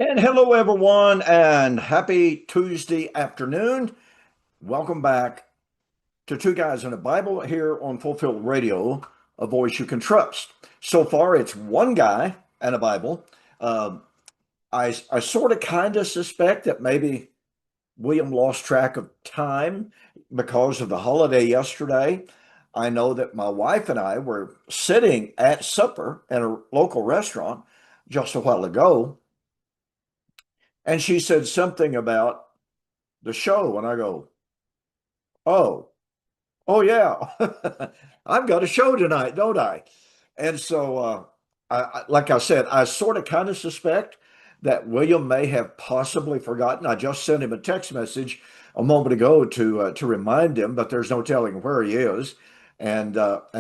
And hello, everyone, and happy Tuesday afternoon. Welcome back to Two Guys in a Bible here on Fulfilled Radio, a voice you can trust. So far, it's one guy and a Bible. Uh, I sort of kind of suspect that maybe William lost track of time because of the holiday yesterday. I know that my wife and I were sitting at supper at a local restaurant just a while ago, and she said something about the show, and I go, "Oh, oh yeah, I've got a show tonight, don't I?" And so, like I said, I sort of kind of suspect that William may have possibly forgotten. I just sent him a text message a moment ago to remind him, but there's no telling where he is, and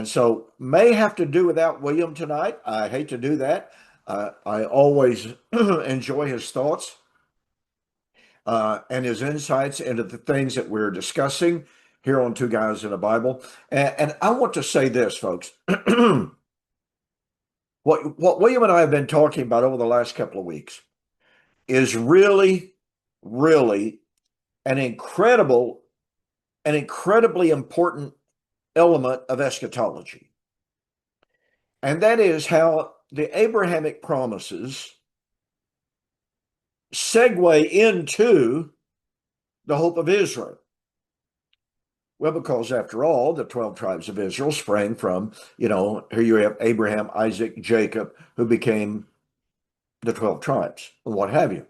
so may have to do without William tonight. I hate to do that. I always enjoy his thoughts and his insights into the things that we're discussing here on Two Guys in a Bible. And I want to say this, folks. What William and I have been talking about over the last couple of weeks is really, really an incredibly important element of eschatology. And that is how the Abrahamic promises segue into the hope of Israel. Well, because after all, the 12 tribes of Israel sprang from, here you have Abraham, Isaac, Jacob, who became the 12 tribes, and what have you.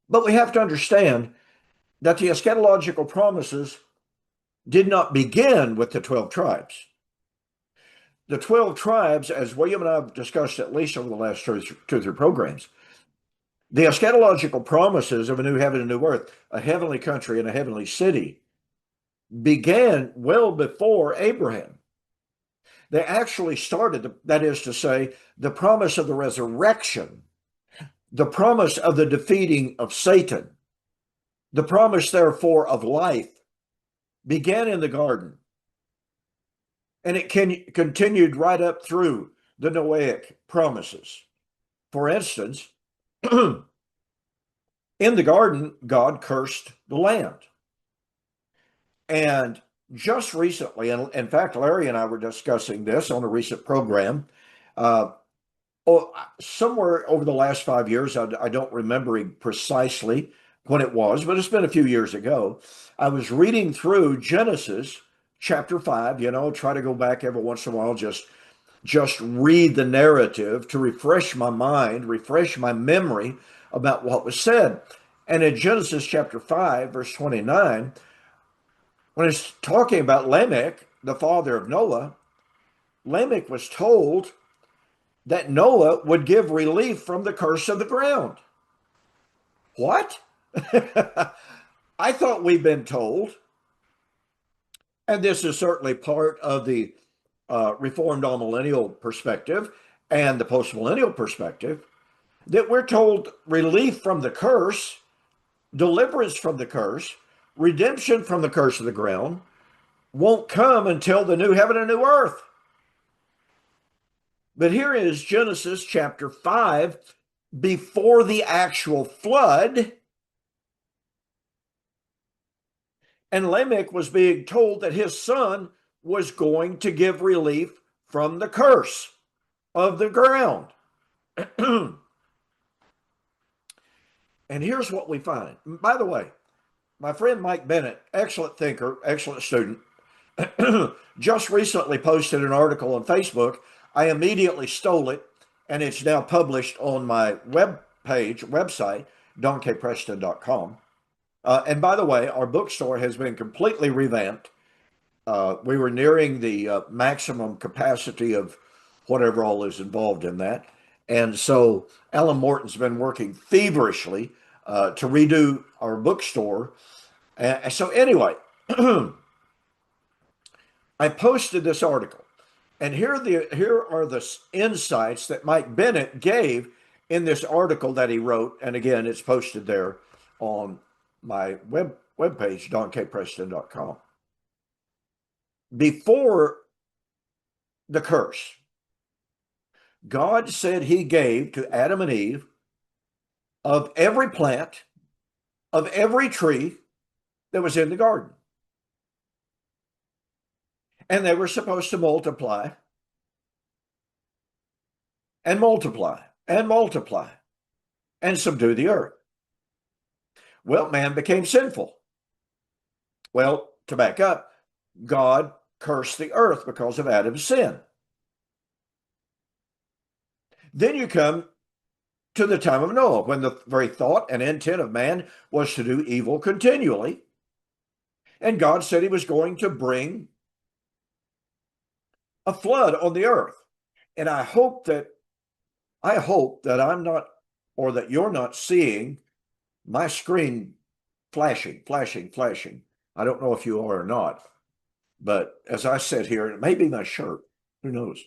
But we have to understand that the eschatological promises did not begin with the 12 tribes. The 12 tribes, as William and I have discussed at least over the last two or three programs, the eschatological promises of a new heaven and new earth, a heavenly country and a heavenly city, began well before Abraham. They actually started, that is to say, the promise of the resurrection, the promise of the defeating of Satan, the promise, therefore, of life began in the garden. And it continued right up through the Noahic promises. For instance, in the garden, God cursed the land. And just recently, and in fact, Larry and I were discussing this on a recent program. Uh, Somewhere over the last 5 years, I don't remember precisely when it was, but it's been a few years ago. I was reading through Genesis chapter 5, try to go back every once in a while, just read the narrative to refresh my mind, refresh my memory about what was said. And in Genesis chapter 5, verse 29, when it's talking about Lamech, the father of Noah, Lamech was told that Noah would give relief from the curse of the ground. What? I thought we've been told, and this is certainly part of the Reformed amillennial perspective and the postmillennial perspective, that we're told relief from the curse, deliverance from the curse, redemption from the curse of the ground won't come until the new heaven and new earth. But here is Genesis chapter 5, before the actual flood. And Lamech was being told that his son was going to give relief from the curse of the ground. And here's what we find. By the way, my friend Mike Bennett, excellent thinker, excellent student, just recently posted an article on Facebook. I immediately stole it, and it's now published on my website, donkpreston.com. And by the way, our bookstore has been completely revamped. We were nearing the maximum capacity of whatever all is involved in that. And so Alan Morton's been working feverishly to redo our bookstore. So anyway, I posted this article, and here are the insights that Mike Bennett gave in this article that he wrote. And again, it's posted there on my webpage, donkpreston.com. Before the curse, God said he gave to Adam and Eve of every plant, of every tree that was in the garden. And they were supposed to multiply and multiply and multiply and subdue the earth. Well, man became sinful. Well, to back up, God cursed the earth because of Adam's sin. Then you come to the time of Noah, when the very thought and intent of man was to do evil continually. And God said he was going to bring a flood on the earth. And I hope that I'm not, or that you're not seeing my screen flashing. I don't know if you are or not, but as I sit here, it may be my shirt. Who knows?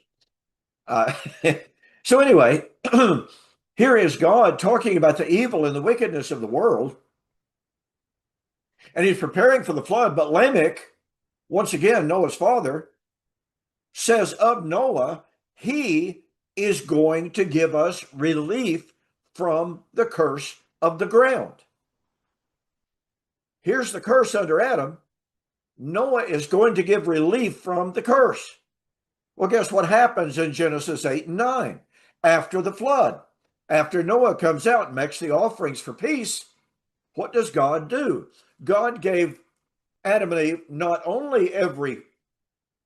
Uh, so anyway, here is God talking about the evil and the wickedness of the world, and he's preparing for the flood. But Lamech, once again, Noah's father, says of Noah, he is going to give us relief from the curse of the ground. Here's the curse under Adam. Noah is going to give relief from the curse. Well, guess what happens in Genesis 8 and 9? After the flood, after Noah comes out and makes the offerings for peace, what does God do? God gave Adam and Eve not only every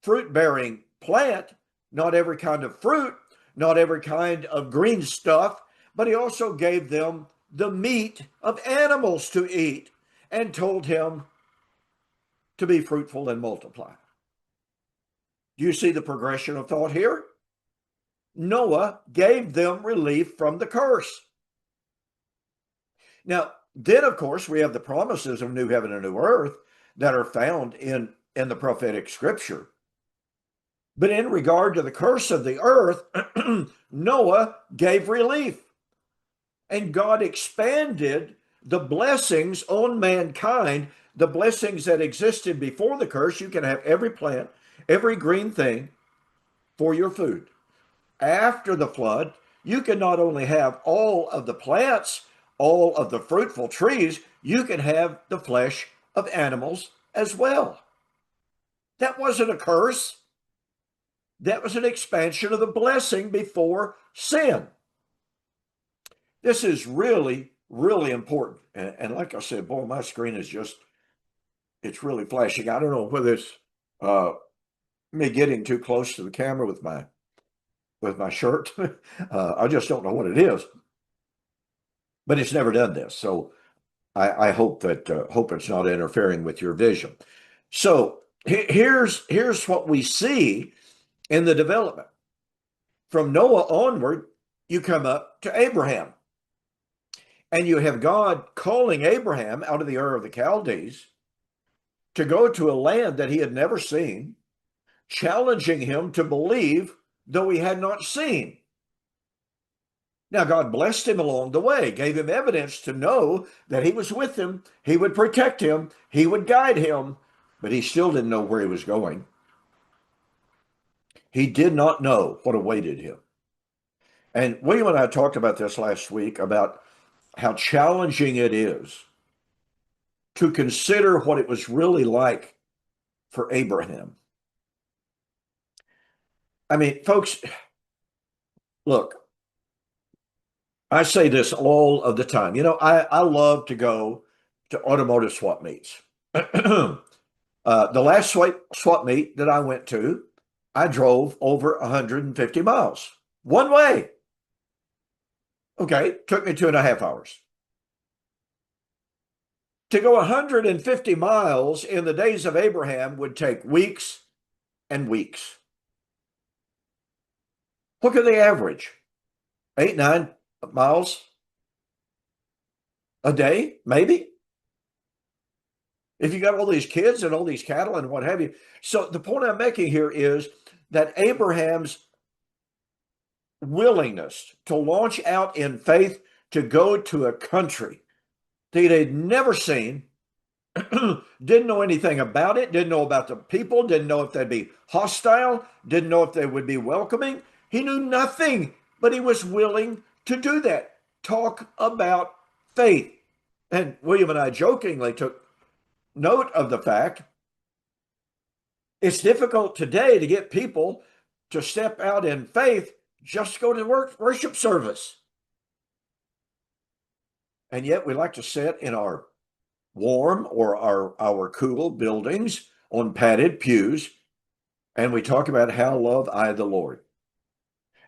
fruit-bearing plant, not every kind of fruit, not every kind of green stuff, but he also gave them the meat of animals to eat and told him to be fruitful and multiply. Do you see the progression of thought here? Noah gave them relief from the curse. Now, then, of course, we have the promises of new heaven and new earth that are found in the prophetic scripture. But in regard to the curse of the earth, Noah gave relief. And God expanded the blessings on mankind, the blessings that existed before the curse. You can have every plant, every green thing for your food. After the flood, you can not only have all of the plants, all of the fruitful trees, you can have the flesh of animals as well. That wasn't a curse. That was an expansion of the blessing before sin. This is really, really important. And like I said, boy, my screen is it's really flashing. I don't know whether it's me getting too close to the camera with my shirt. I just don't know what it is. But it's never done this. So I hope it's not interfering with your vision. So here's what we see in the development. From Noah onward, you come up to Abraham. And you have God calling Abraham out of the Ur of the Chaldees to go to a land that he had never seen, challenging him to believe though he had not seen. Now, God blessed him along the way, gave him evidence to know that he was with him, he would protect him, he would guide him, but he still didn't know where he was going. He did not know what awaited him. And William and I talked about this last week, about how challenging it is to consider what it was really like for Abraham. I mean, folks, look, I say this all of the time. You know, I love to go to automotive swap meets. The last swap meet that I went to, I drove over 150 miles one way. Okay, took me 2.5 hours. To go 150 miles in the days of Abraham would take weeks and weeks. What could they average? 8, 9 miles a day, maybe? If you got all these kids and all these cattle and what have you. So the point I'm making here is that Abraham's willingness to launch out in faith to go to a country that they'd never seen, didn't know anything about it, didn't know about the people, didn't know if they'd be hostile, didn't know if they would be welcoming. He knew nothing, but he was willing to do that. talk about faith. And William and I jokingly took note of the fact it's difficult today to get people to step out in faith, just go to worship service. And yet we like to sit in our warm or our cool buildings on padded pews, and we talk about how love I the Lord.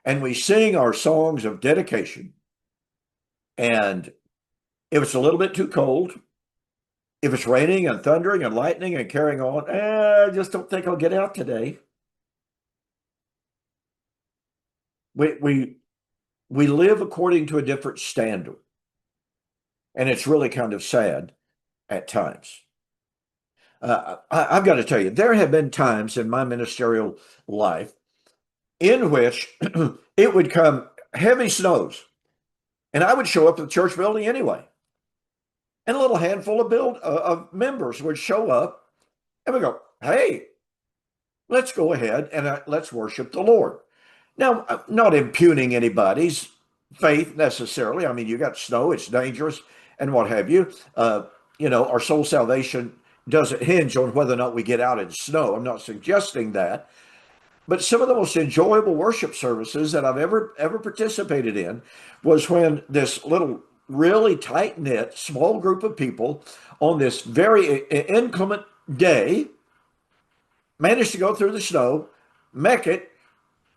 And we sing our songs of dedication. And if it's a little bit too cold, if it's raining and thundering and lightning and carrying on, I just don't think I'll get out today. We live according to a different standard. And it's really kind of sad at times. I've got to tell you, there have been times in my ministerial life in which it would come heavy snows, and I would show up at the church building anyway. And a little handful of members would show up, and we go, hey, let's go ahead and let's worship the Lord. Now, I'm not impugning anybody's faith necessarily. I mean, you got snow, it's dangerous, and what have you. Our soul salvation doesn't hinge on whether or not we get out in snow. I'm not suggesting that. But some of the most enjoyable worship services that I've ever participated in was when this little really tight-knit small group of people on this very inclement day managed to go through the snow, make it,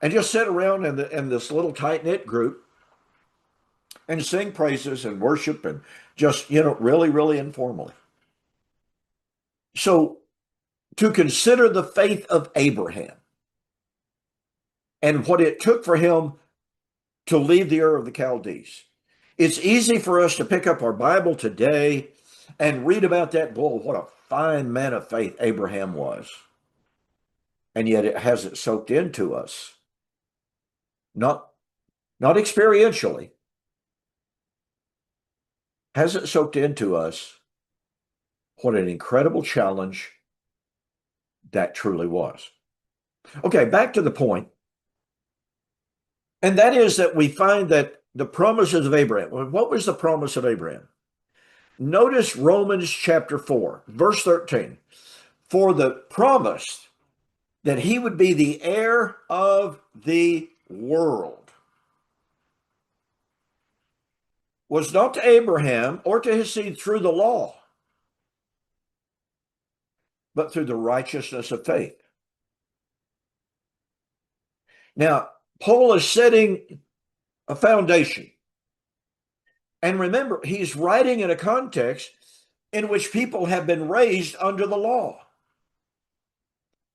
and just sit around in this little tight-knit group and sing praises and worship and just, really, really informally. So to consider the faith of Abraham and what it took for him to leave the Ur of the Chaldees, it's easy for us to pick up our Bible today and read about that. Boy, what a fine man of faith Abraham was. And yet it hasn't soaked into us. Not experientially. Hasn't soaked into us what an incredible challenge that truly was. Okay, back to the point. And that is that we find that the promises of Abraham, what was the promise of Abraham? Notice Romans chapter 4, verse 13. For the promise that he would be the heir of the world was not to Abraham or to his seed through the law, but through the righteousness of faith. Now, Paul is setting a foundation. And remember, he's writing in a context in which people have been raised under the law.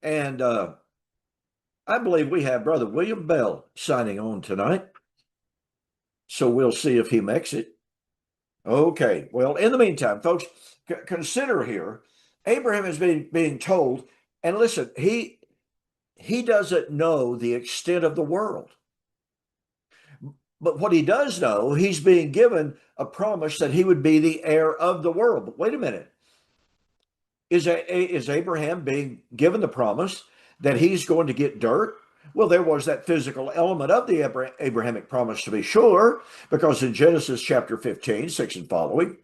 And I believe we have Brother William Bell signing on tonight. So we'll see if he makes it. Okay, well, in the meantime, folks, consider here, Abraham is being told, and listen, he doesn't know the extent of the world. But what he does know, he's being given a promise that he would be the heir of the world. But wait a minute. Is Abraham being given the promise that he's going to get dirt? Well, there was that physical element of the Abrahamic promise, to be sure, because in Genesis chapter 15, 6 and following,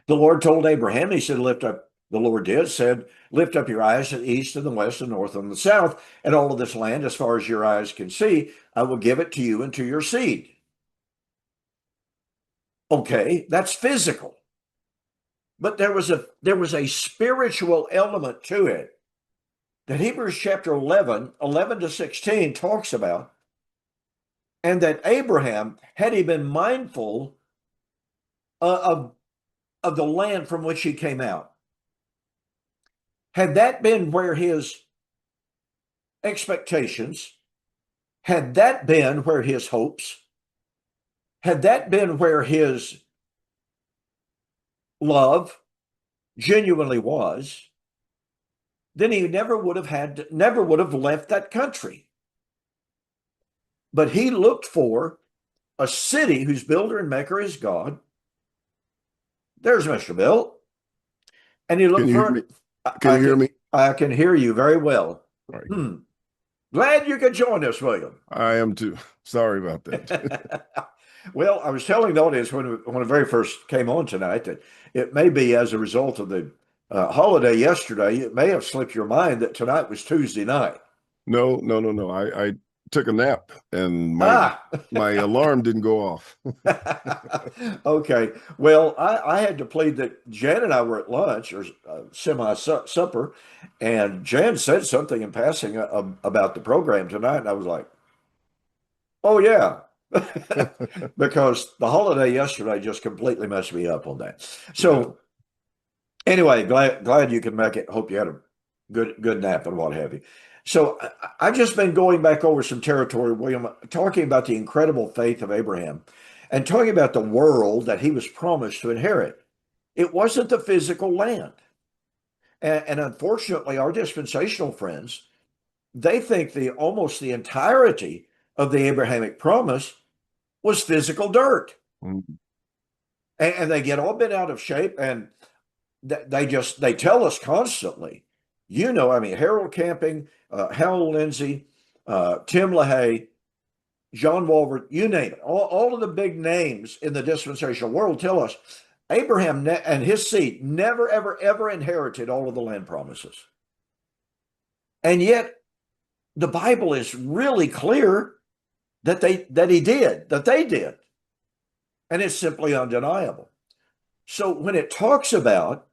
the Lord told Abraham, he said, the Lord said, lift up your eyes to the east and the west and north and the south, and all of this land, as far as your eyes can see, I will give it to you and to your seed. Okay, that's physical. But there was a spiritual element to it that Hebrews chapter 11 to 16 talks about, and that Abraham, had he been mindful of the land from which he came out, had that been where his expectations, had that been where his hopes, had that been where his love genuinely was, then he never would have left that country. But he looked for a city whose builder and maker is God. There's Mr. Bill. And he looked for it. Can you hear me? I can hear you very well. Right. Glad you could join us, William. I am too. Sorry about that. Well, I was telling the audience when I very first came on tonight that it may be as a result of the holiday yesterday, it may have slipped your mind that tonight was Tuesday night. No, no, no, no. I took a nap and Ah, my alarm didn't go off. okay. Well, I had to plead that Jan and I were at lunch or semi supper, and Jan said something in passing about the program tonight, and I was like, oh, yeah. Because the holiday yesterday just completely messed me up on that. Yeah. So anyway, glad you could make it. Hope you had a good nap and what have you. So I've just been going back over some territory, William, talking about the incredible faith of Abraham and talking about the world that he was promised to inherit. It wasn't the physical land. And unfortunately, our dispensational friends, they think the almost the entirety of the Abrahamic promise was physical dirt. Mm. And they get all bent out of shape, and they tell us constantly, I mean, Harold Camping, Hal Lindsey, Tim LaHaye, John Walver, you name it, all of the big names in the dispensational world tell us Abraham and his seed never, ever, ever inherited all of the land promises. And yet the Bible is really clear that they did. And it's simply undeniable. So when it talks about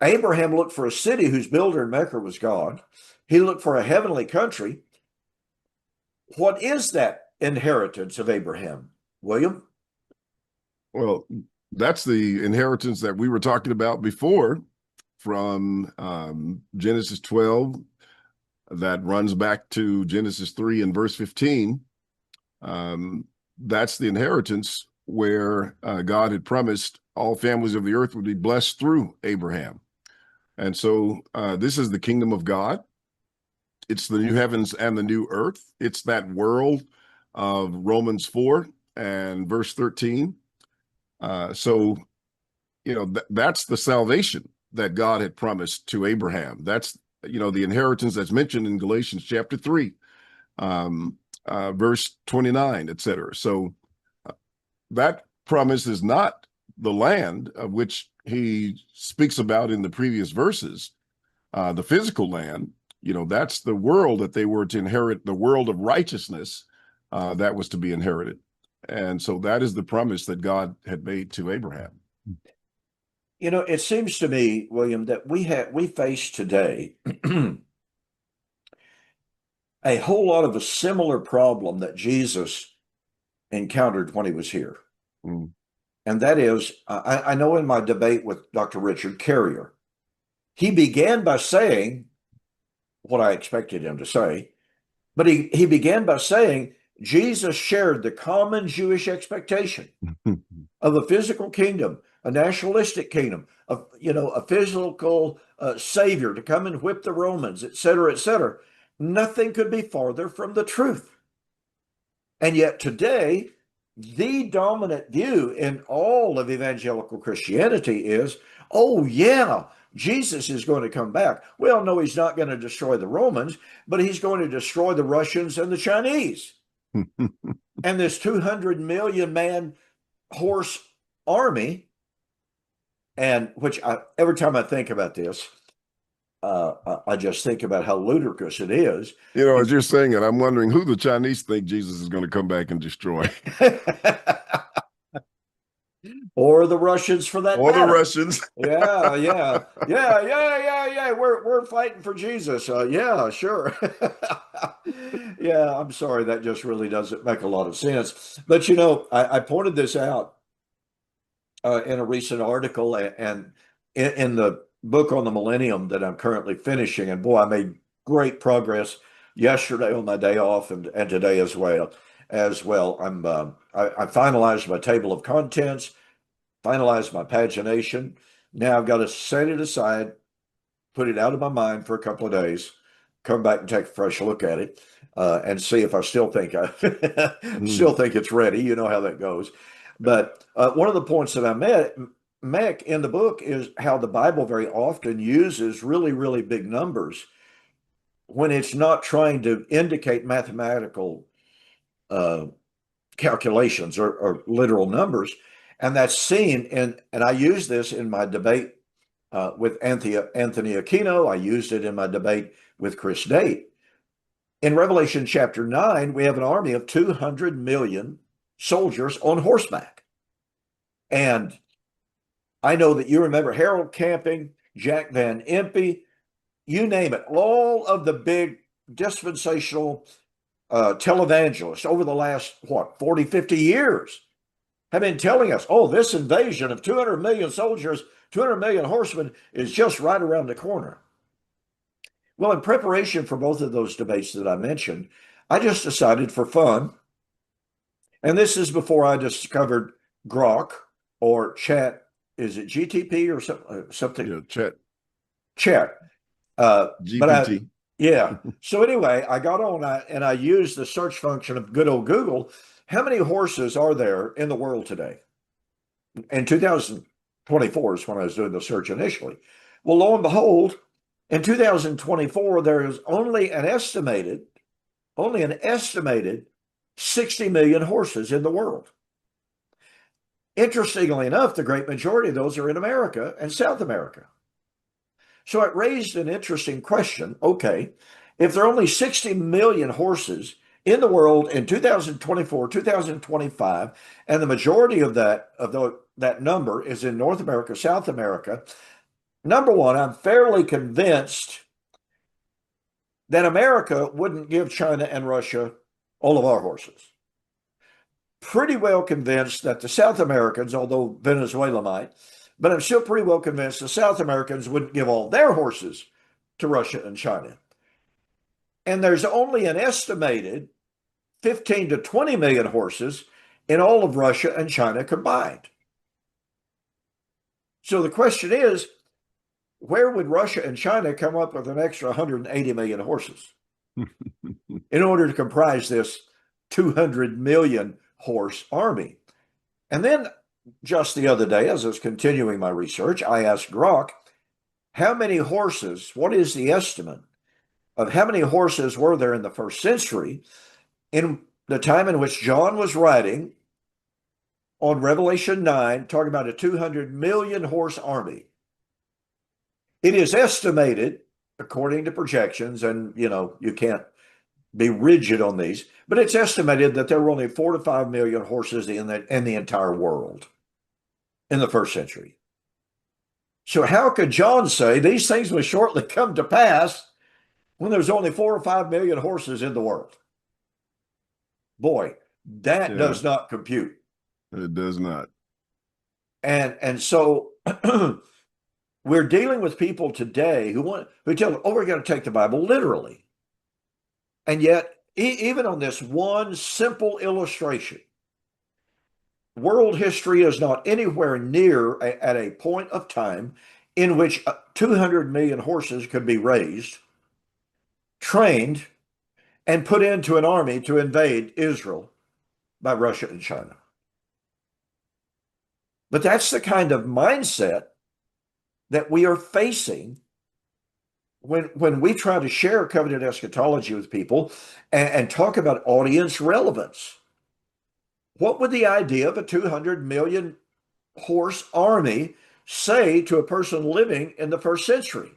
Abraham looked for a city whose builder and maker was God, he looked for a heavenly country. What is that inheritance of Abraham, William? Well, that's the inheritance that we were talking about before from Genesis 12 that runs back to Genesis 3 and verse 15. That's the inheritance where God had promised all families of the earth would be blessed through Abraham. And so this is the kingdom of God. It's the new heavens and the new earth. It's that world of Romans 4 and verse 13. So, that's the salvation that God had promised to Abraham. That's, the inheritance that's mentioned in Galatians chapter 3, verse 29, etc. So that promise is not the land of which he speaks about in the previous verses, the physical land. That's the world that they were to inherit, the world of righteousness that was to be inherited. And so that is the promise that God had made to Abraham. It seems to me, William, that we face today a whole lot of a similar problem that Jesus encountered when he was here. Mm. And that is, I know in my debate with Dr. Richard Carrier, he began by saying what I expected him to say, but he began by saying Jesus shared the common Jewish expectation of a physical kingdom, a nationalistic kingdom, a physical savior to come and whip the Romans, et cetera, et cetera. Nothing could be farther from the truth. And yet today, the dominant view in all of evangelical Christianity is, oh, yeah, Jesus is going to come back. Well, no, he's not going to destroy the Romans, but he's going to destroy the Russians and the Chinese. And this 200 million man horse army, and every time I think about this, I just think about how ludicrous it is. As you're saying it, I'm wondering who the Chinese think Jesus is going to come back and destroy. Or the Russians for that Or the matter. Russians. Yeah. We're fighting for Jesus. Yeah, sure. Yeah, I'm sorry. That just really doesn't make a lot of sense. But I pointed this out in a recent article and in the book on the millennium that I'm currently finishing. And boy, I made great progress yesterday on my day off and today as well. I finalized my table of contents, finalized my pagination. Now I've got to set it aside, put it out of my mind for a couple of days, come back and take a fresh look at it, and see if I still think still think it's ready. You know how that goes. But one of the points that I make in the book is how the Bible very often uses really, really big numbers when it's not trying to indicate mathematical uh, calculations or literal numbers. And that's seen and I use this in my debate with Anthony Aquino. I used it in my debate with Chris Date. In Revelation chapter 9, we have an army of 200 million soldiers on horseback. And I know that you remember Harold Camping, Jack Van Impe, you name it, all of the big dispensational televangelists over the last, 40, 50 years have been telling us, oh, this invasion of 200 million soldiers, 200 million horsemen is just right around the corner. Well, in preparation for both of those debates that I mentioned, I just decided for fun, and this is before I discovered Grok or Chat, is it GTP or something? Yeah, chat. Chat. GPT. Yeah. So anyway, I got on and I used the search function of good old Google. How many horses are there in the world today? In 2024 is when I was doing the search initially. Well, lo and behold, in 2024, there is only an estimated 60 million horses in the world. Interestingly enough, the great majority of those are in America and South America. So it raised an interesting question. Okay, if there are only 60 million horses in the world in 2024, 2025, and the majority of that number is in North America, South America, number one, I'm fairly convinced that America wouldn't give China and Russia all of our horses. Pretty well convinced that the South Americans, although Venezuela might, but I'm still pretty well convinced the South Americans wouldn't give all their horses to Russia and China. And there's only an estimated 15 to 20 million horses in all of Russia and China combined. So the question is, where would Russia and China come up with an extra 180 million horses in order to comprise this 200 million horse army? And then just the other day, as I was continuing my research, I asked Grok, how many horses, what is the estimate of how many horses were there in the first century in the time in which John was writing on Revelation 9, talking about a 200 million horse army? It is estimated, according to projections, and you can't be rigid on these, but it's estimated that there were only 4 to 5 million horses in the entire world in the first century. So how could John say these things will shortly come to pass when there's only 4 or 5 million horses in the world? Boy, that does not compute. It does not. And so we're dealing with people today who tell, oh, we're going to take the Bible literally. And yet, even on this one simple illustration, world history is not anywhere near at a point of time in which 200 million horses could be raised, trained, and put into an army to invade Israel by Russia and China. But that's the kind of mindset that we are facing when we try to share covenant eschatology with people and talk about audience relevance. What would the idea of a 200 million horse army say to a person living in the first century,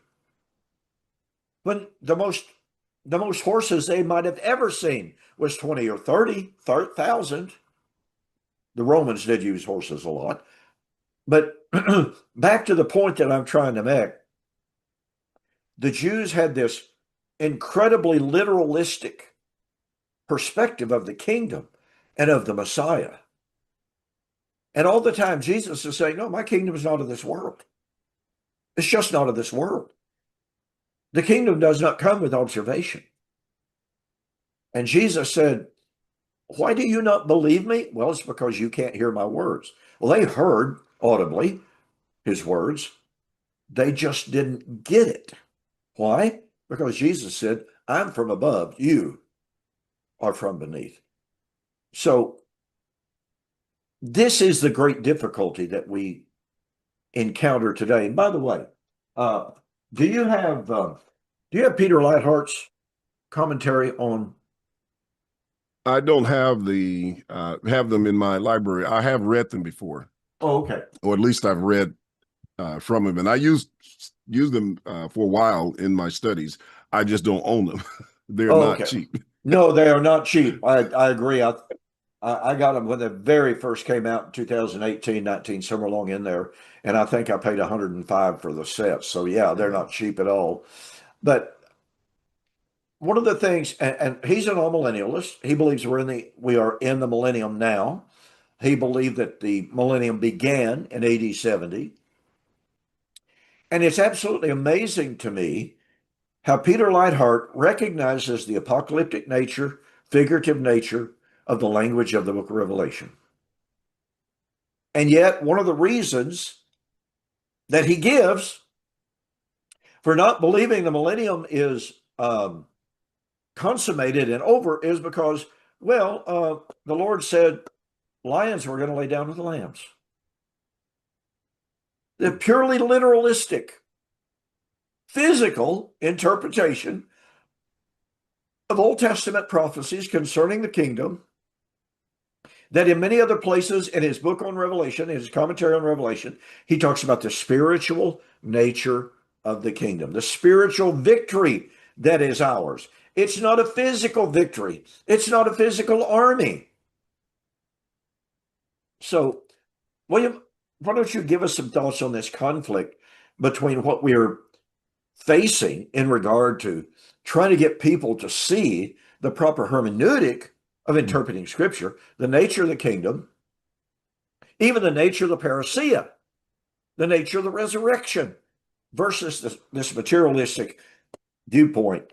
when the most horses they might have ever seen was 20 or 30,000? The Romans did use horses a lot. But back to the point that I'm trying to make, the Jews had this incredibly literalistic perspective of the kingdom and of the Messiah. And all the time, Jesus is saying, no, my kingdom is not of this world. It's just not of this world. The kingdom does not come with observation. And Jesus said, why do you not believe me? Well, it's because you can't hear my words. Well, they heard audibly his words. They just didn't get it. Why? Because Jesus said, I'm from above, you are from beneath. So this is the great difficulty that we encounter today. And by the way, do you have Peter Lighthart's commentary on I don't have have them in my library. I have read them before, Oh, okay. or at least I've read from him, and I use them for a while in my studies. I just don't own them. They're Oh, not okay. cheap. No, they are not cheap. I agree. I got them when they very first came out in 2018, 19, somewhere along in there. And I think I paid 105 for the sets. So yeah, they're Yeah. not cheap at all. But one of the things, and he's an all-millennialist. He believes we are in the millennium now. He believed that the millennium began in AD 70. And it's absolutely amazing to me how Peter Leithart recognizes the apocalyptic nature, figurative nature of the language of the book of Revelation. And yet, one of the reasons that he gives for not believing the millennium is consummated and over is because, the Lord said lions were going to lay down with the lambs. The purely literalistic, physical interpretation of Old Testament prophecies concerning the kingdom that in many other places in his book on Revelation, in his commentary on Revelation, he talks about the spiritual nature of the kingdom, the spiritual victory that is ours. It's not a physical victory. It's not a physical army. So, William, why don't you give us some thoughts on this conflict between what we're facing in regard to trying to get people to see the proper hermeneutic of interpreting scripture, the nature of the kingdom, even the nature of the parousia, the nature of the resurrection, versus this materialistic viewpoint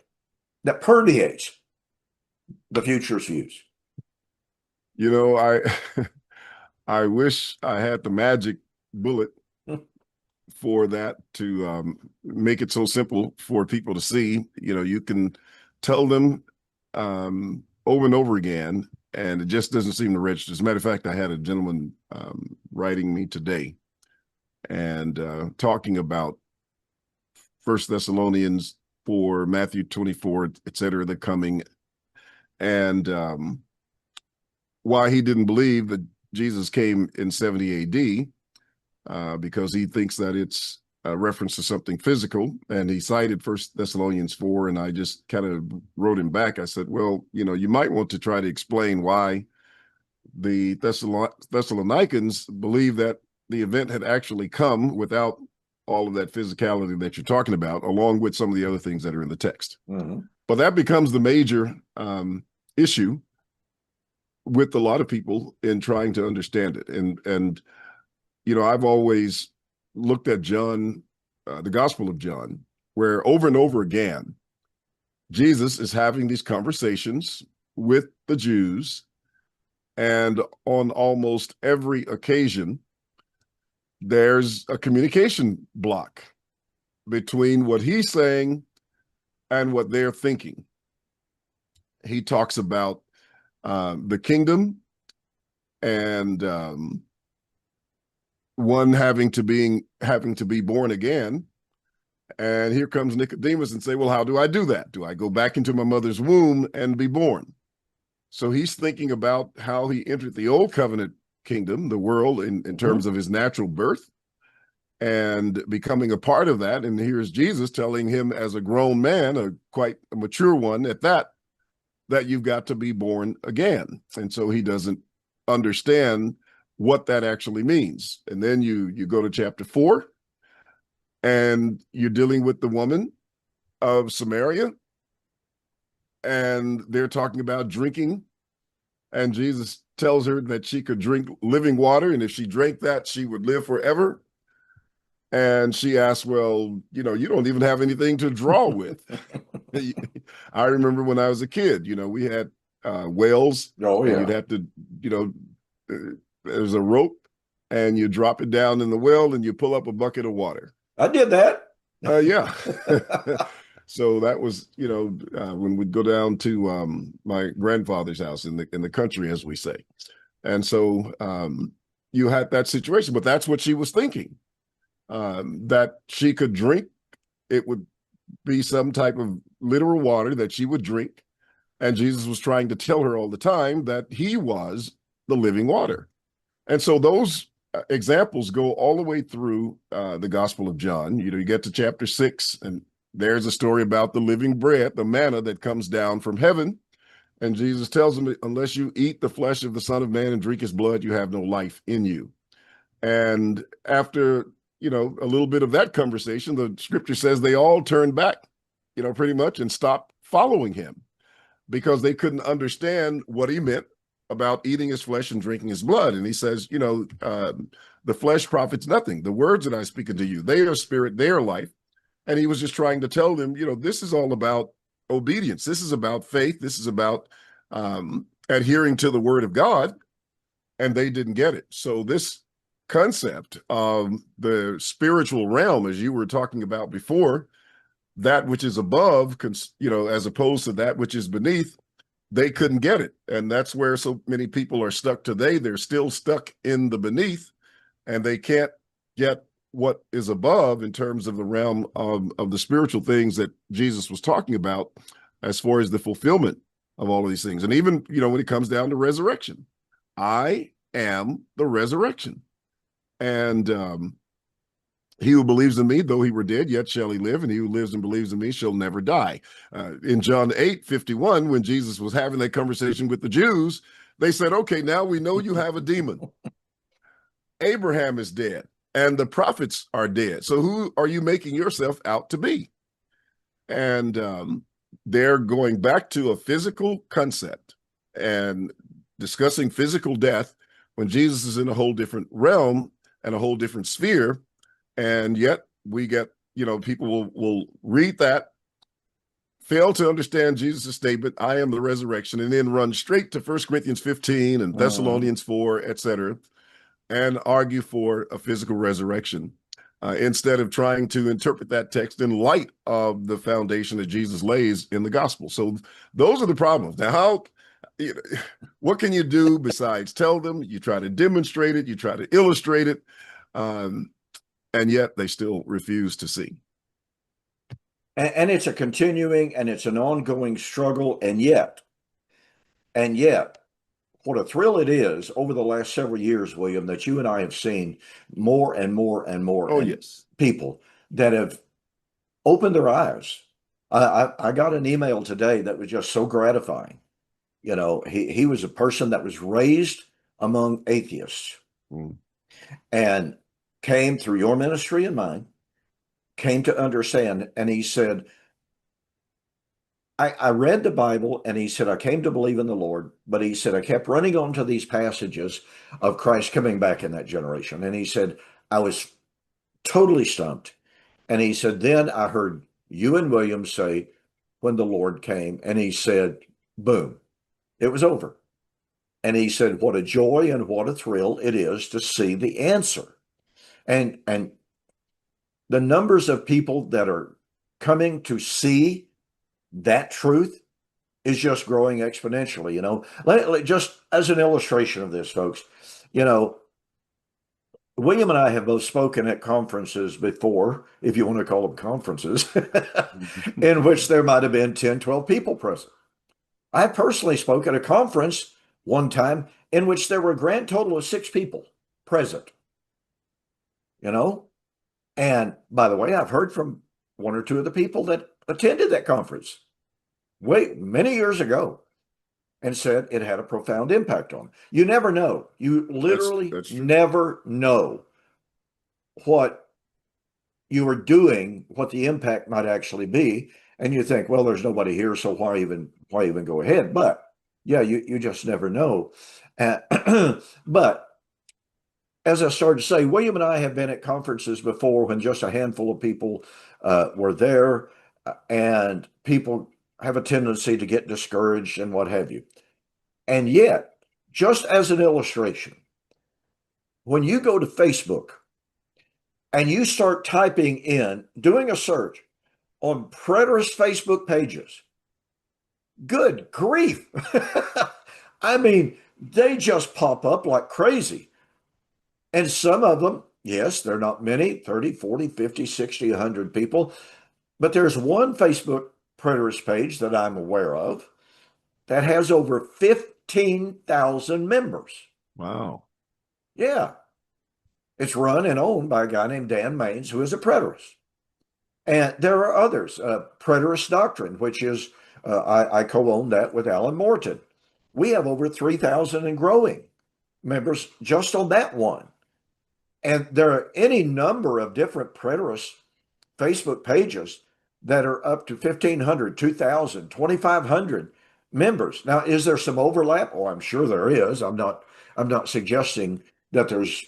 that permeates the future's views. You know, I I wish I had the magic bullet for that to make it so simple for people to see. You know, you can tell them over and over again, and it just doesn't seem to register. As a matter of fact, I had a gentleman writing me today and talking about First Thessalonians 4, Matthew 24, et cetera, the coming, and why he didn't believe that Jesus came in 70 AD, because he thinks that it's a reference to something physical. And he cited First Thessalonians 4, and I just kind of wrote him back. I said, well, you know, you might want to try to explain why the Thessalonians believe that the event had actually come without all of that physicality that you're talking about, along with some of the other things that are in the text. Mm-hmm. But that becomes the major issue with a lot of people in trying to understand it. And you know, I've always looked at John, the Gospel of John, where over and over again, Jesus is having these conversations with the Jews, and on almost every occasion, there's a communication block between what he's saying and what they're thinking. He talks about the kingdom and one having to be born again. And here comes Nicodemus and say, well, how do I do that? Do I go back into my mother's womb and be born? So he's thinking about how he entered the old covenant kingdom, the world, in terms of his natural birth and becoming a part of that. And here's Jesus telling him as a grown man, quite a mature one at that you've got to be born again. And so he doesn't understand what that actually means. And then you go to chapter 4, and you're dealing with the woman of Samaria, and they're talking about drinking, and Jesus tells her that she could drink living water, and if she drank that, she would live forever. And she asks, well, you know, you don't even have anything to draw with. I remember when I was a kid, you know, we had wells. Oh, yeah. And you'd have to, you know, there's a rope, and you drop it down in the well, and you pull up a bucket of water. I did that. Yeah. So that was, you know, when we'd go down to my grandfather's house in the country, as we say. And so you had that situation, but that's what she was thinking, that she could drink. It would be some type of literal water that she would drink, And Jesus was trying to tell her all the time that he was the living water. And so those examples go all the way through the Gospel of John. You get to chapter 6, and there's a story about the living bread, the manna that comes down from heaven. And Jesus tells them, unless you eat the flesh of the Son of Man and drink his blood, you have no life in you. And after, a little bit of that conversation, the scripture says they all turned back, pretty much, and stopped following him because they couldn't understand what he meant about eating his flesh and drinking his blood. And he says, the flesh profits nothing. The words that I speak unto you, they are spirit, they are life. And he was just trying to tell them, this is all about obedience. This is about faith. This is about adhering to the word of God. And they didn't get it. So this concept of the spiritual realm, as you were talking about before, that which is above, as opposed to that which is beneath, they couldn't get it. And that's where so many people are stuck today. They're still stuck in the beneath, and they can't get what is above in terms of the realm of the spiritual things that Jesus was talking about as far as the fulfillment of all of these things. And even, when it comes down to resurrection, I am the resurrection. And he who believes in me, though he were dead, yet shall he live. And he who lives and believes in me shall never die. In John 8:51, when Jesus was having that conversation with the Jews, they said, okay, now we know you have a demon. Abraham is dead and the prophets are dead. So who are you making yourself out to be? And they're going back to a physical concept and discussing physical death when Jesus is in a whole different realm and a whole different sphere. And yet we get, people will read that, fail to understand Jesus' statement, I am the resurrection, and then run straight to 1 Corinthians 15 and Thessalonians 4, etc., and argue for a physical resurrection instead of trying to interpret that text in light of the foundation that Jesus lays in the gospel. So those are the problems. Now, what can you do besides tell them? You try to demonstrate it, you try to illustrate it, and yet they still refuse to see. And it's a continuing and it's an ongoing struggle. And yet, what a thrill it is over the last several years, William, that you and I have seen more and more and more yes, people that have opened their eyes. I got an email today that was just so gratifying. He was a person that was raised among atheists and came through your ministry and mine, came to understand. And he said, I read the Bible, and he said, I came to believe in the Lord, but he said, I kept running onto these passages of Christ coming back in that generation. And he said, I was totally stumped. And he said, then I heard you and William say, when the Lord came, and he said, boom, it was over. And he said, what a joy and what a thrill it is to see the answer. And the numbers of people that are coming to see that truth is just growing exponentially. Just as an illustration of this, folks, William and I have both spoken at conferences before, if you want to call them conferences, in which there might have been 10, 12 people present. I personally spoke at a conference one time in which there were a grand total of 6 people present. And by the way, I've heard from 1 or 2 of the people that attended that conference many years ago and said it had a profound impact on them. You never know. You literally that's never know what you are doing, what the impact might actually be. And you think, well, there's nobody here, so why even go ahead? But yeah, you just never know. But as I started to say, William and I have been at conferences before when just a handful of people were there, and people have a tendency to get discouraged and what have you. And yet, just as an illustration, when you go to Facebook and you start typing in, doing a search on preterist Facebook pages, good grief. I mean, they just pop up like crazy. And some of them, yes, they're not many, 30, 40, 50, 60, 100 people. But there's one Facebook preterist page that I'm aware of that has over 15,000 members. Wow. Yeah. It's run and owned by a guy named Dan Maines, who is a preterist. And there are others, preterist doctrine, which is, I co-own that with Alan Morton. We have over 3,000 and growing members just on that one. And there are any number of different preterist Facebook pages that are up to 1,500, 2,000, 2,500 members. Now, is there some overlap? Oh, I'm sure there is. I'm not suggesting that there's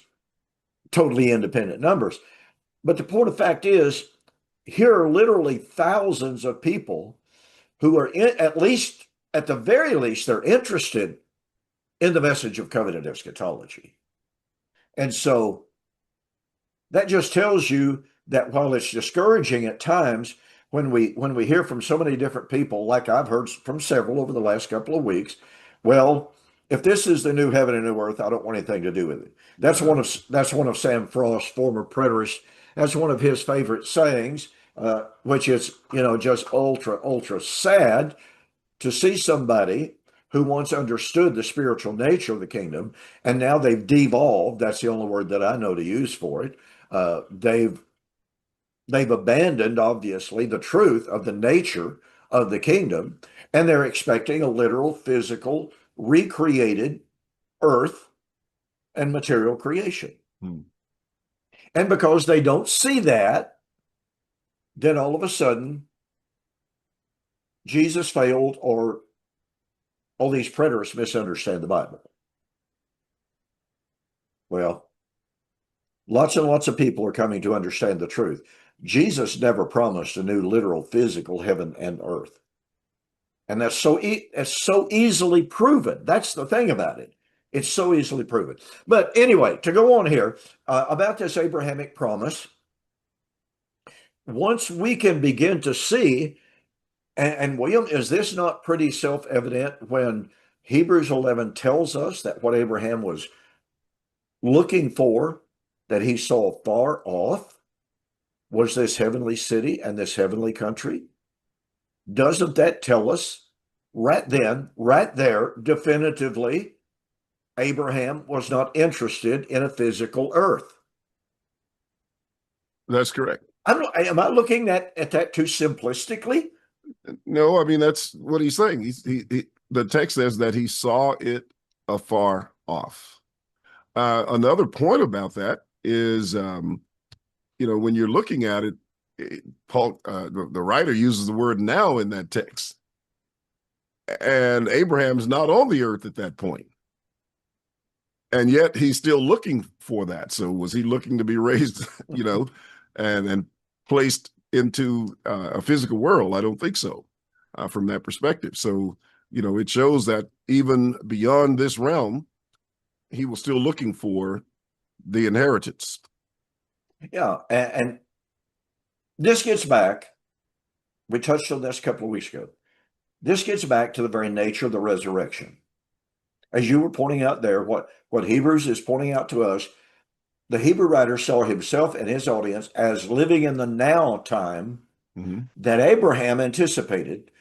totally independent numbers. But the point of fact is, here are literally thousands of people who are at the very least, they're interested in the message of covenant eschatology. And so that just tells you that while it's discouraging at times, when we hear from so many different people, like I've heard from several over the last couple of weeks, well, if this is the new heaven and new earth, I don't want anything to do with it. That's one of Sam Frost's, former preterist. That's one of his favorite sayings, which is, just ultra sad to see somebody who once understood the spiritual nature of the kingdom, and now they've devolved. That's the only word that I know to use for it. They've abandoned, obviously, the truth of the nature of the kingdom, and they're expecting a literal, physical, recreated earth and material creation. And because they don't see that, then all of a sudden, Jesus failed, or all these preterists misunderstand the Bible. Well, lots and lots of people are coming to understand the truth. Jesus never promised a new literal physical heaven and earth. And that's so easily proven. That's the thing about it. It's so easily proven. But anyway, to go on here, about this Abrahamic promise, once we can begin to see, and William, is this not pretty self-evident when Hebrews 11 tells us that what Abraham was looking for, that he saw far off, was this heavenly city and this heavenly country? Doesn't that tell us right then, right there, definitively, Abraham was not interested in a physical earth? That's correct. Am I looking at that too simplistically? No, I mean, that's what he's saying. The text says that he saw it afar off. Another point about that is, when you're looking at it, Paul, the writer uses the word now in that text. And Abraham's not on the earth at that point. And yet he's still looking for that. So was he looking to be raised, and placed into a physical world? I don't think so, from that perspective. So, it shows that even beyond this realm, he was still looking for the inheritance. Yeah, and this gets back, we touched on this a couple of weeks ago. This gets back to the very nature of the resurrection. As you were pointing out there, what Hebrews is pointing out to us, the Hebrew writer saw himself and his audience as living in the now time that Abraham anticipated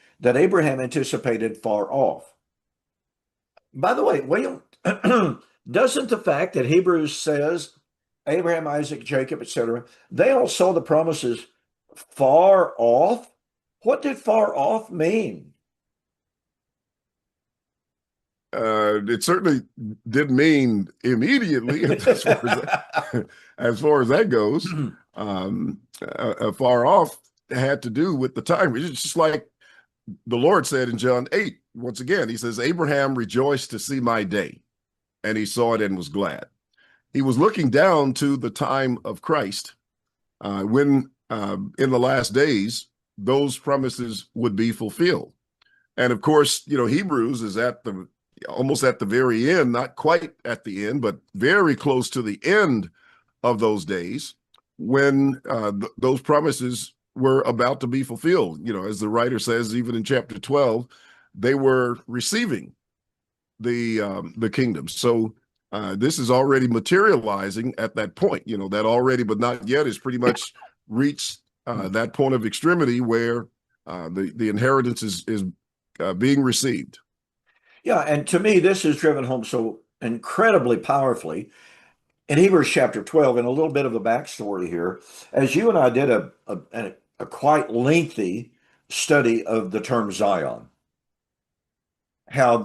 far off. By the way, William, doesn't the fact that Hebrews says Abraham, Isaac, Jacob, etc., they all saw the promises far off? What did far off mean? It certainly didn't mean immediately, as far as that goes. Far off had to do with the time. It's just like the Lord said in John 8, once again, he says, Abraham rejoiced to see my day, and he saw it and was glad. He was looking down to the time of Christ, when in the last days, those promises would be fulfilled. And of course, Hebrews is almost at the very end, not quite at the end, but very close to the end of those days when those promises were about to be fulfilled. As the writer says, even in chapter 12, they were receiving the kingdom. So this is already materializing at that point. That already, but not yet, is pretty much reached that point of extremity where the inheritance is being received. Yeah, and to me, this is driven home so incredibly powerfully in Hebrews chapter 12, and a little bit of a backstory here. As you and I did a quite lengthy study of the term Zion, how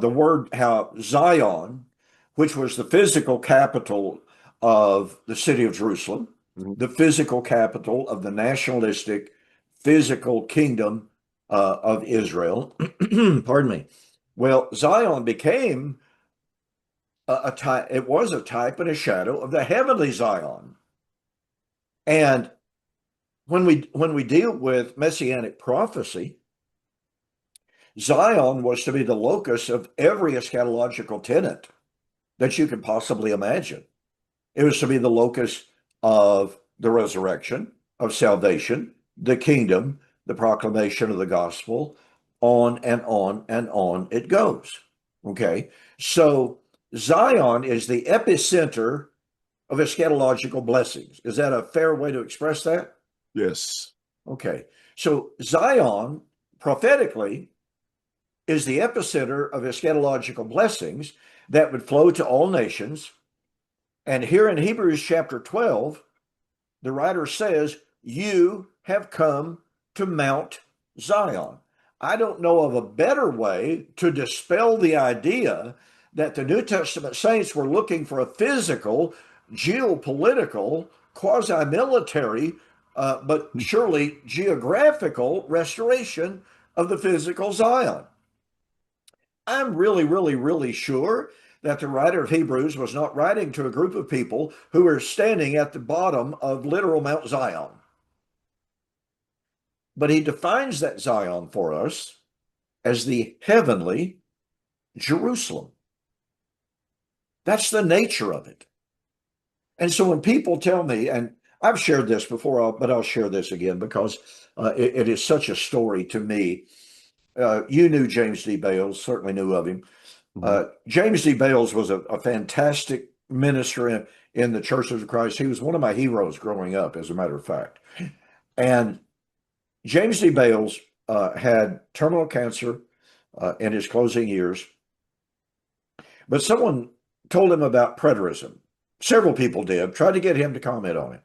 Zion, which was the physical capital of the city of Jerusalem, Mhm. the physical capital of the nationalistic physical kingdom of Israel, pardon me. Well, Zion became a type, it was a type and a shadow of the heavenly Zion. And when we deal with messianic prophecy, Zion was to be the locus of every eschatological tenet that you could possibly imagine. It was to be the locus of the resurrection, of salvation, the kingdom, the proclamation of the gospel, on and on and on it goes. Okay. So Zion is the epicenter of eschatological blessings. Is that a fair way to express that? Yes. Okay. So Zion prophetically is the epicenter of eschatological blessings that would flow to all nations. And here in Hebrews chapter 12, the writer says, you have come to Mount Zion. I don't know of a better way to dispel the idea that the New Testament saints were looking for a physical, geopolitical, quasi military, but surely geographical restoration of the physical Zion. I'm really, really, really sure that the writer of Hebrews was not writing to a group of people who were standing at the bottom of literal Mount Zion. But he defines that Zion for us as the heavenly Jerusalem. That's the nature of it. And so when people tell me, and I've shared this before, but I'll share this again because it is such a story to me. You knew James D. Bales, certainly knew of him. Mhm. James D. Bales was a fantastic minister in the Church of Christ. He was one of my heroes growing up, as a matter of fact. And James D. Bales had terminal cancer in his closing years, but someone told him about preterism. Several people did, tried to get him to comment on it.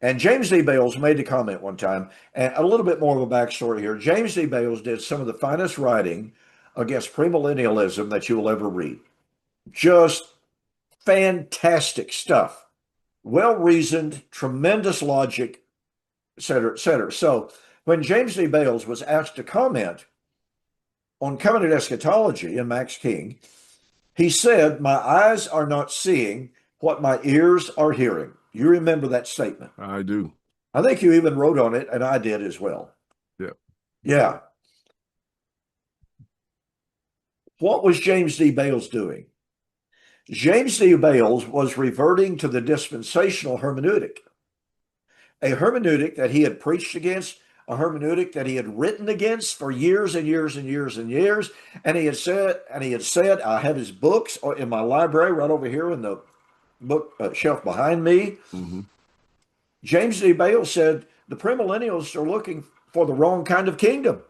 And James D. Bales made the comment one time, and a little bit more of a backstory here. James D. Bales did some of the finest writing against premillennialism that you will ever read. Just fantastic stuff. Well reasoned, tremendous logic, et cetera, et cetera. So when James D. Bales was asked to comment on covenant eschatology in Max King, he said, my eyes are not seeing what my ears are hearing. You remember that statement. I do. I think you even wrote on it, and I did as well. Yeah. Yeah. What was James D. Bales doing? James D. Bales was reverting to the dispensational hermeneutic, a hermeneutic that he had preached against, a hermeneutic that he had written against for years and years and years and years. And he had said, I have his books in my library right over here in the book shelf behind me. Hmm. James D. Bale said the premillennials are looking for the wrong kind of kingdom.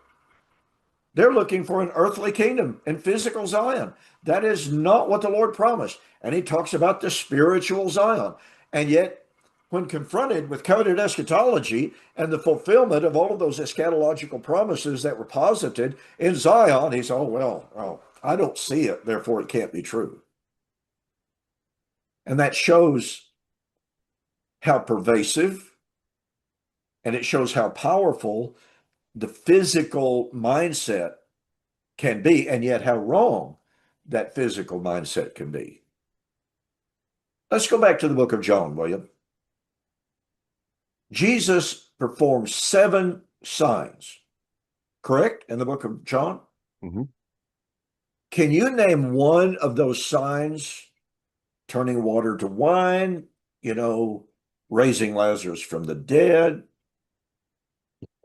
They're looking for an earthly kingdom in physical Zion. That is not what the Lord promised. And he talks about the spiritual Zion. And yet, when confronted with covenant eschatology and the fulfillment of all of those eschatological promises that were posited in Zion, he said, oh, I don't see it, therefore it can't be true. And that shows how pervasive and it shows how powerful the physical mindset can be, and yet how wrong that physical mindset can be. Let's go back to the book of John, William. Jesus performed 7 signs, correct, in the book of John? Hmm. Can you name one of those signs? Turning water to wine, you know, raising Lazarus from the dead,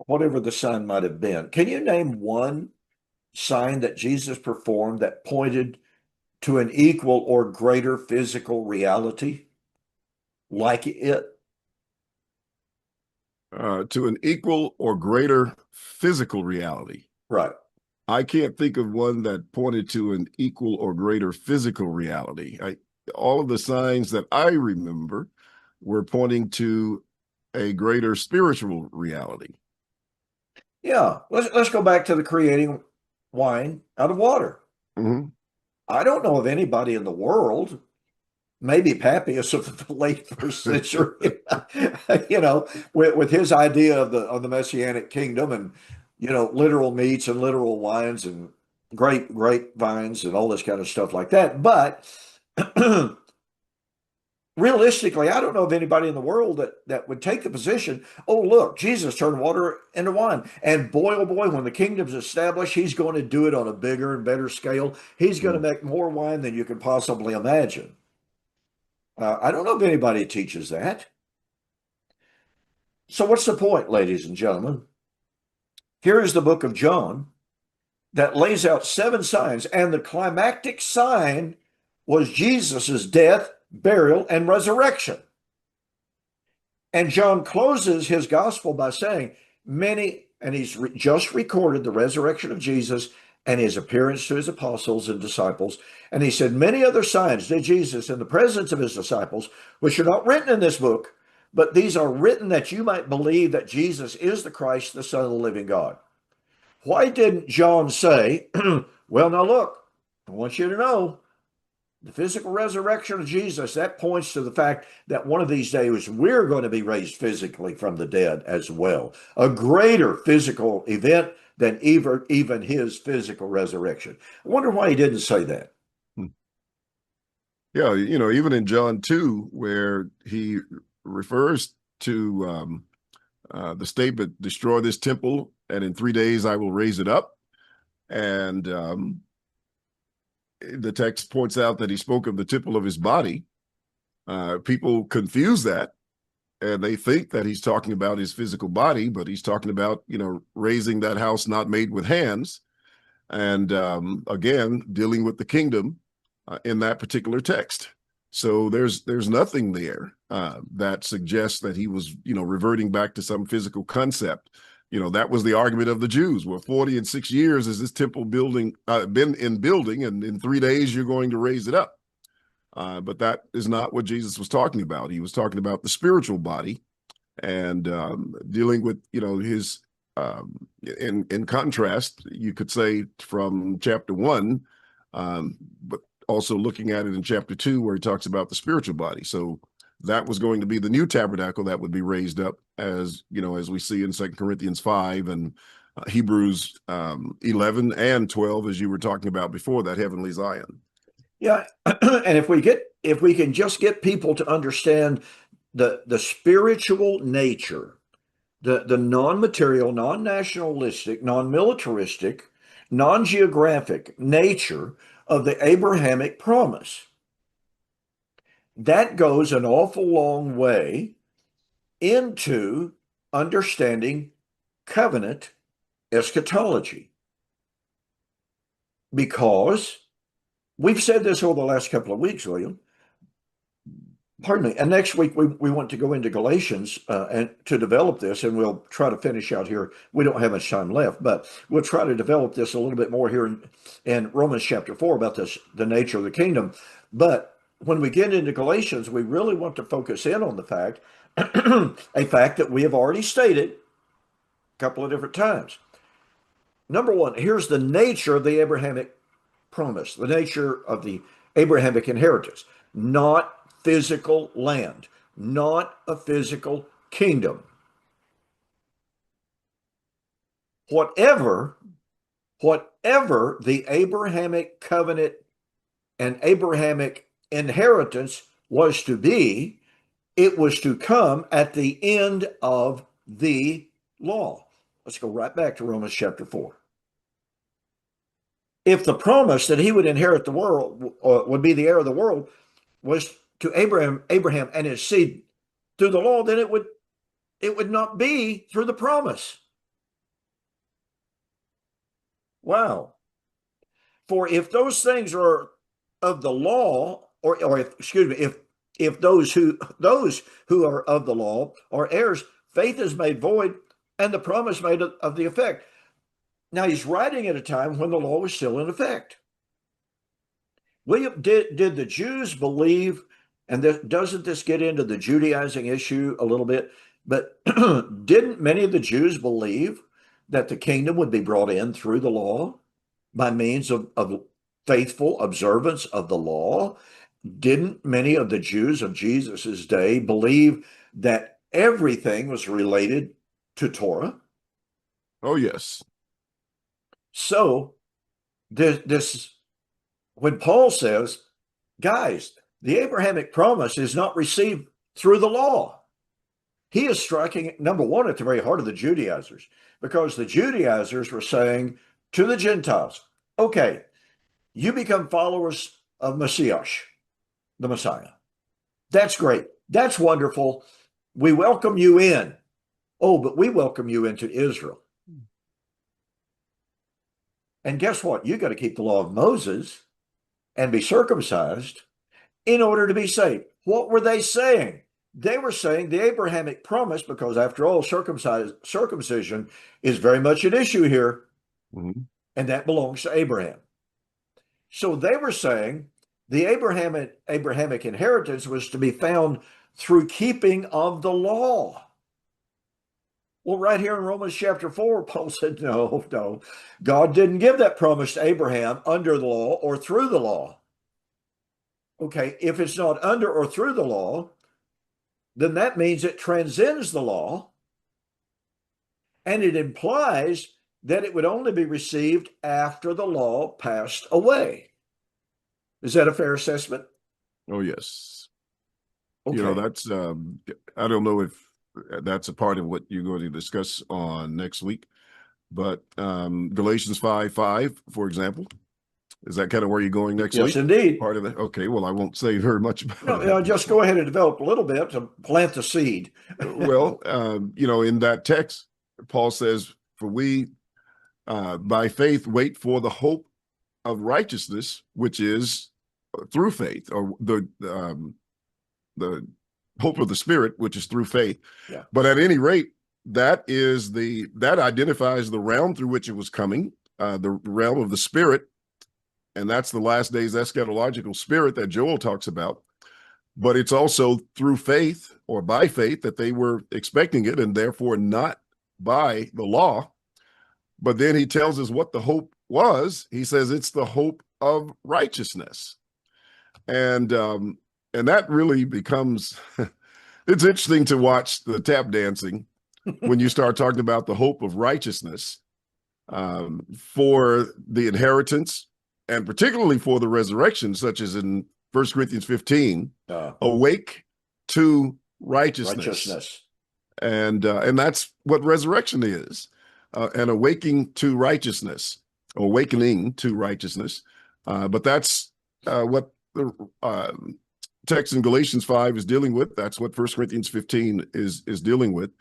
whatever the sign might have been. Can you name one sign that Jesus performed that pointed to an equal or greater physical reality like it? To an equal or greater physical reality. Right. I can't think of one that pointed to an equal or greater physical reality. All of the signs that I remember were pointing to a greater spiritual reality. Yeah, let's go back to the creating wine out of water. Mm-hmm. I don't know of anybody in the world, maybe Papias of the late first century, with his idea of the messianic kingdom and literal meats and literal wines and grapevines and all this kind of stuff like that. But realistically, I don't know of anybody in the world that would take the position, oh, look, Jesus turned water into wine. And boy, oh boy, when the kingdom's established, he's going to do it on a bigger and better scale. He's going to make more wine than you can possibly imagine. I don't know if anybody teaches that. So what's the point, ladies and gentlemen? Here is the book of John that lays out 7 signs, and the climactic sign was Jesus's death, burial, and resurrection. And John closes his gospel by saying, and he's just recorded the resurrection of Jesus and his appearance to his apostles and disciples. And he said, many other signs did Jesus in the presence of his disciples, which are not written in this book, but these are written that you might believe that Jesus is the Christ, the Son of the living God. Why didn't John say, well, now look, I want you to know, the physical resurrection of Jesus, that points to the fact that one of these days we're going to be raised physically from the dead as well. A greater physical event than even his physical resurrection. I wonder why he didn't say that. Yeah, even in John 2, where he refers to the statement, destroy this temple, and in 3 days I will raise it up. And the text points out that he spoke of the temple of his body. People confuse that, and they think that he's talking about his physical body, but he's talking about, raising that house not made with hands. And again, dealing with the kingdom in that particular text. So there's nothing there that suggests that he was, reverting back to some physical concept. That was the argument of the Jews. Well, 40 and 6 years has this temple building been in building, and in 3 days you're going to raise it up. But that is not what Jesus was talking about. He was talking about the spiritual body and dealing with, his, in contrast, you could say from chapter 1, but also looking at it in chapter 2, where he talks about the spiritual body. So that was going to be the new tabernacle that would be raised up, as as we see in 2 Corinthians 5 and Hebrews 11 and 12, as you were talking about before, that heavenly Zion. Yeah, and if we can just get people to understand the spiritual nature, the non-material, non-nationalistic, non-militaristic, non-geographic nature of the Abrahamic promise, that goes an awful long way into understanding covenant eschatology. Because we've said this over the last couple of weeks, William. Pardon me. And next week we want to go into Galatians and to develop this, and we'll try to finish out here. We don't have much time left, but we'll try to develop this a little bit more here in Romans chapter 4 about the nature of the kingdom. But when we get into Galatians, we really want to focus in on the fact, a fact that we have already stated a couple of different times. Number one, here's the nature of the Abrahamic promise, the nature of the Abrahamic inheritance, not physical land, not a physical kingdom. Whatever the Abrahamic covenant and Abrahamic inheritance was to be, it was to come at the end of the law. Let's go right back to Romans chapter 4. If the promise that he would inherit the world, or would be the heir of the world, was to Abraham and his seed through the law, then it would not be through the promise. Wow. For if those things are of the law, or excuse me, if those who are of the law are heirs, faith is made void, and the promise made of the effect. Now, he's writing at a time when the law was still in effect. William, did the Jews believe, and doesn't this get into the Judaizing issue a little bit? But didn't many of the Jews believe that the kingdom would be brought in through the law by means of faithful observance of the law? Didn't many of the Jews of Jesus's day believe that everything was related to Torah? Oh, yes. So this when Paul says, guys, the Abrahamic promise is not received through the law, he is striking, number one, at the very heart of the Judaizers, because the Judaizers were saying to the Gentiles, okay, you become followers of Messiah, the Messiah. That's great. That's wonderful. We welcome you in. Oh, but we welcome you into Israel. And guess what? You got to keep the law of Moses and be circumcised in order to be saved. What were they saying? They were saying the Abrahamic promise, because after all, circumcision is very much an issue here, and that belongs to Abraham. So they were saying the Abrahamic inheritance was to be found through keeping of the law. Well, right here in Romans chapter 4, Paul said, no, God didn't give that promise to Abraham under the law or through the law. Okay, if it's not under or through the law, then that means it transcends the law, and it implies that it would only be received after the law passed away. Is that a fair assessment? Oh, yes. Okay. You know, that's, I don't know if that's a part of what you're going to discuss on next week, but Galatians 5:5, for example, is that kind of where you're going next week? Yes, indeed. Part of that. Okay, well, I won't say very much about it. Just go ahead and develop a little bit to plant the seed. Well, you know, in that text, Paul says, for we by faith wait for the hope of righteousness, which is through faith, or the hope of the Spirit, which is through faith. Yeah. But at any rate, that identifies the realm through which it was coming, the realm of the Spirit, and that's the last days eschatological spirit that Joel talks about. But it's also through faith or by faith that they were expecting it, and therefore not by the law. But then he tells us what the hope was. He says it's the hope of righteousness. And that really becomes, it's interesting to watch the tap dancing when you start talking about the hope of righteousness for the inheritance, and particularly for the resurrection, such as in 1 Corinthians 15, awake to righteousness. And that's what resurrection is, an awakening to righteousness, awakening to righteousness. But that's what the text in Galatians 5 is dealing with. That's what 1 Corinthians 15 is dealing with.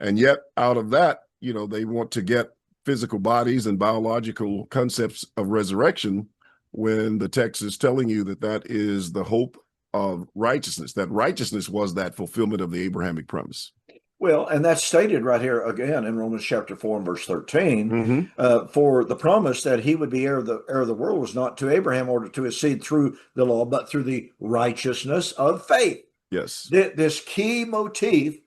And yet out of that, you know, they want to get physical bodies and biological concepts of resurrection, when the text is telling you that that is the hope of righteousness, that righteousness was that fulfillment of the Abrahamic promise. Well, and that's stated right here again in Romans chapter 4 and verse 13, for the promise that he would be heir of the world was not to Abraham or to his seed through the law, but through the righteousness of faith. Yes. This key motif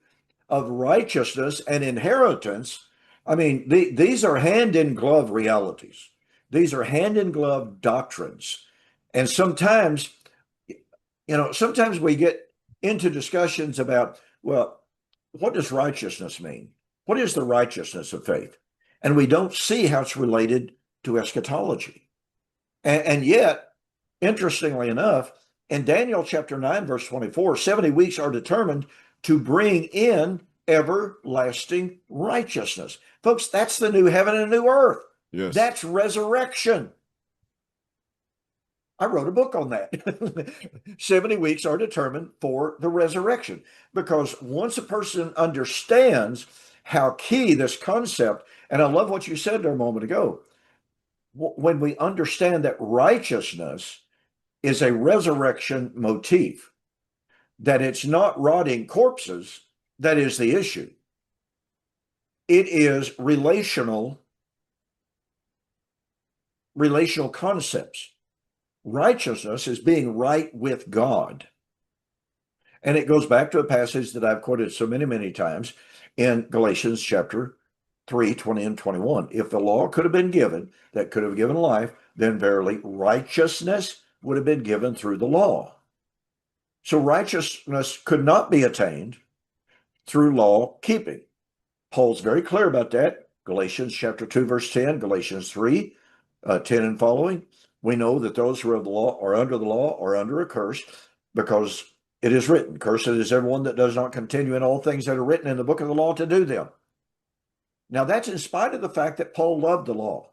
of righteousness and inheritance, I mean, these are hand-in-glove realities. These are hand-in-glove doctrines. And sometimes, sometimes we get into discussions about, well, what does righteousness mean? What is the righteousness of faith? And we don't see how it's related to eschatology. And yet, interestingly enough, in Daniel chapter 9, verse 24, 70 weeks are determined to bring in everlasting righteousness. Folks, that's the new heaven and new earth. Yes. That's resurrection. I wrote a book on that. 70 weeks are determined for the resurrection, because once a person understands how key this concept, and I love what you said there a moment ago, when we understand that righteousness is a resurrection motif, that it's not rotting corpses that is the issue. It is relational relational concepts. Righteousness is being right with God. And it goes back to a passage that I've quoted so many, many times in Galatians chapter 3, 20 and 21. If the law could have been given, that could have given life, then verily righteousness would have been given through the law. So righteousness could not be attained through law keeping. Paul's very clear about that. Galatians chapter 2, verse 10, Galatians 3, 10 and following. We know that those who are of the law are under the law are under a curse, because it is written, cursed is everyone that does not continue in all things that are written in the book of the law to do them. Now that's in spite of the fact that Paul loved the law.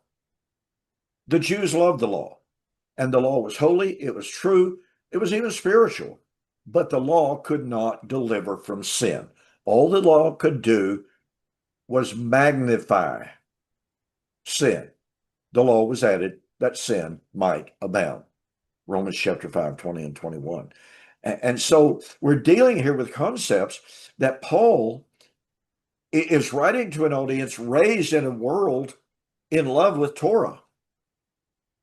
The Jews loved the law, and the law was holy, it was true, it was even spiritual, but the law could not deliver from sin. All the law could do was magnify sin. The law was added that sin might abound. Romans chapter 5, 20 and 21. And so we're dealing here with concepts that Paul is writing to an audience raised in a world in love with Torah.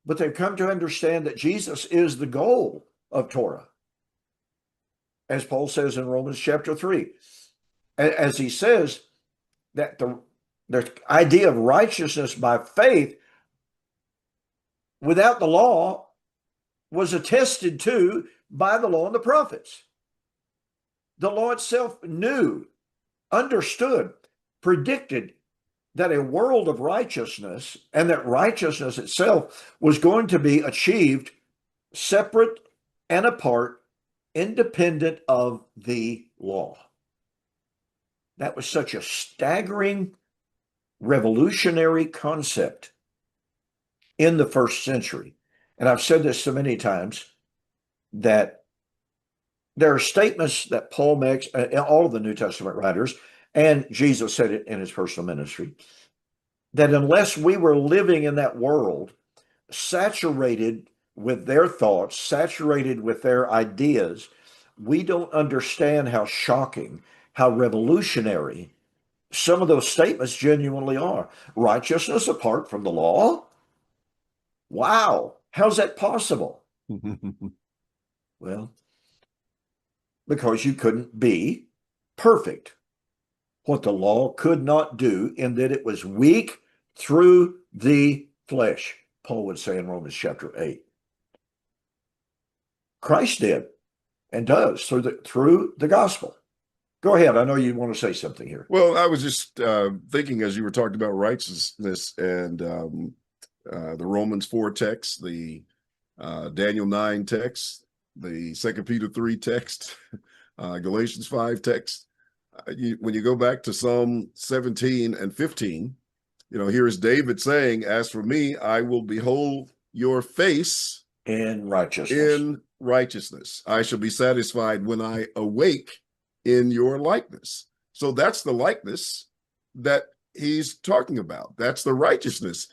But they've come to understand that Jesus is the goal of Torah. As Paul says in Romans chapter 3, as he says that the idea of righteousness by faith without the law was attested to by the law and the prophets. The law itself knew, understood, predicted that a world of righteousness, and that righteousness itself was going to be achieved separate and apart, independent of the law. That was such a staggering, revolutionary concept in the first century. And I've said this so many times that there are statements that Paul makes, all of the New Testament writers, and Jesus said it in his personal ministry, that unless we were living in that world, saturated with their thoughts, saturated with their ideas, we don't understand how shocking, how revolutionary some of those statements genuinely are. Righteousness apart from the law? Wow, how's that possible? Well, because you couldn't be perfect. What the law could not do, in that it was weak through the flesh, Paul would say in Romans chapter 8. Christ did and does through the gospel. Go ahead. I know you want to say something here. Well, I was just thinking as you were talking about righteousness and the Romans 4 text, the Daniel 9 text, the 2 Peter 3 text, Galatians 5 text. When you go back to Psalm 17 and 15, here is David saying, as for me, I will behold your face in righteousness. In righteousness. I shall be satisfied when I awake in your likeness. So that's the likeness that he's talking about. That's the righteousness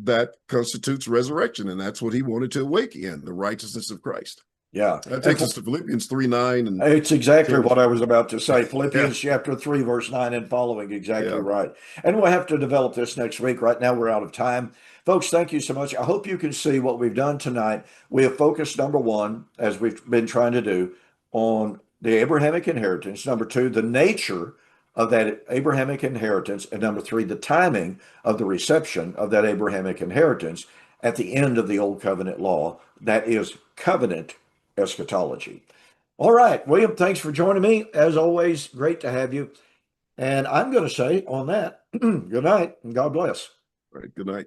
that constitutes resurrection. And that's what he wanted to awake in, the righteousness of Christ. Yeah. That takes us to Philippians 3:9. And it's exactly what I was about to say. Philippians chapter 3, verse 9 and following. Exactly right. And we'll have to develop this next week. Right now, we're out of time. Folks, thank you so much. I hope you can see what we've done tonight. We have focused, number one, as we've been trying to do, on the Abrahamic inheritance. Number two, the nature of that Abrahamic inheritance. And number three, the timing of the reception of that Abrahamic inheritance at the end of the Old Covenant law. That is covenant eschatology. All right, William, thanks for joining me. As always, great to have you. And I'm going to say on that, good night and God bless. All right, good night.